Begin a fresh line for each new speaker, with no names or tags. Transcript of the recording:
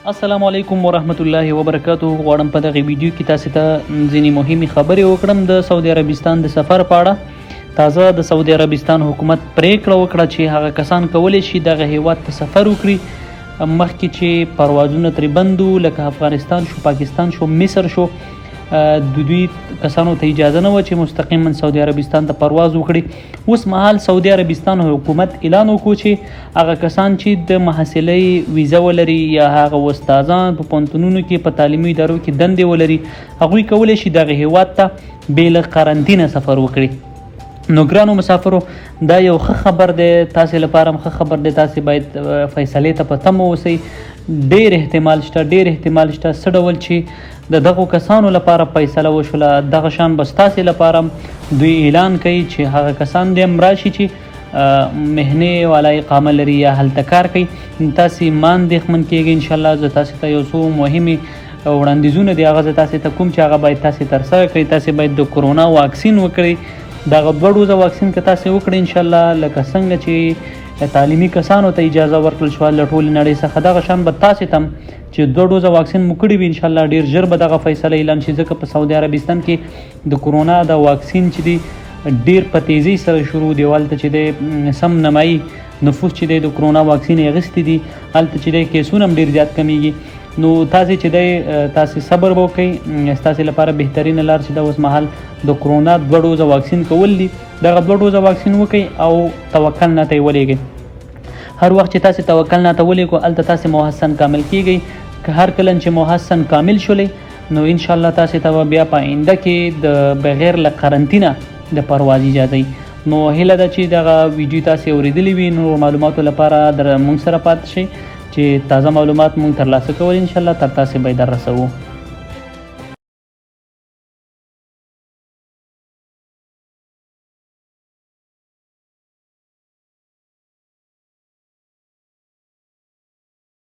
السلام علیکم ورحمت الله وبرکاتو. غواړم په دغه ویډیو کې تاسو ته ځینې مهمې خبرې وکړم د سعودي عربستان د سفر په اړه. تازه د سعودي عربستان حکومت پریکړه وکړه چې هغه کسان کولی شي دغه هیواد ته سفر وکړي مخکې چې پروازونه ترې بند وو، لکه افغانستان شو، پاکستان شو، مصر شو. د دوی کسانو ته اجازه نه وه چې مستقیما سعودي عربستان ته پرواز وکړي. اوس مهال سعودي عربستان حکومت اعلان وکړو چې هغه کسان چې د محصلۍ ویزه ولري یا هغه استادان په پوهنتونونو کې په تعلیمي ادارو کې دندې ولري، هغوی کولی شي دغه هیواد ته بې له قرنطینه سفر وکړي. نو ګرانو مسافرو، دا یو ښه خبر دی، تاسې لپاره هم ښه خبر دی. تاسې باید فیصلې ته په تمه اوسئ. ډېر احتمال شته څه ډول چې د دغو کسانو لپاره فیصله وشوله، دغه شان به ستاسې لپاره دوی اعلان کوي چې هغه کسان دې هم راشي چې مهنې والا اقامه لري یا هلته کار کوي. تاسې ما اندېښمن کېږئ. انشاءالله زه تاسې ته یو څو مهمې وړاندیزونه دي هغه زه تاسې ته کوم چې هغه باید تاسې ترسره کړئ. تاسې باید د کرونا واکسین وکړئ. دغه 2 ډوزه واکسین که تاسې وکړئ انشاءالله، لکه څنګه چې تعلیمي کسانو ته اجازه ورکړل شوه له ټولې نړۍ څخه، دغه شان به تاسې ته هم چې 2 ډوزه واکسین مو کړي وي انشاءالله ډېر ژر به دغه فیصله اعلان شي. ځکه په سعودي عربستان کې د کرونا د واکسین چې دی ډېر په تیزۍ سره شروع دی. هلته چې دی سم نمایي نفوس چې دی د کرونا واکسین یې اخیستی دي، هلته چې دی کیسونه هم ډېر زیات کمیږي. نو تاسې چې دی تاسې صبر به وکئ. ستاسې لپاره بهترینه لار چې ده اوس مهال د کرونا 2 ډوزه واکسین کول دي. دغه 2 ډوزه واکسین وکئ او توکل نه ته یې ولېږئ. هر وخت چې تاسې توکل نه ته ولېږو هلته تاسې محسن کامل کیږئ. که هر کله چې محسن کامل شولئ نو انشاءالله تاسې ته بیا په آینده کې د بغیر له قرنطینه د پرواز اجازه. نو هیله ده چې دغه ویډیو تاسې اورېدلی وي. نو معلوماتو لپاره در موږ سره پاتې شئ چې تازه معلومات موږ ترلاسه کول انشاءالله تر تاسې به یې در رسوو.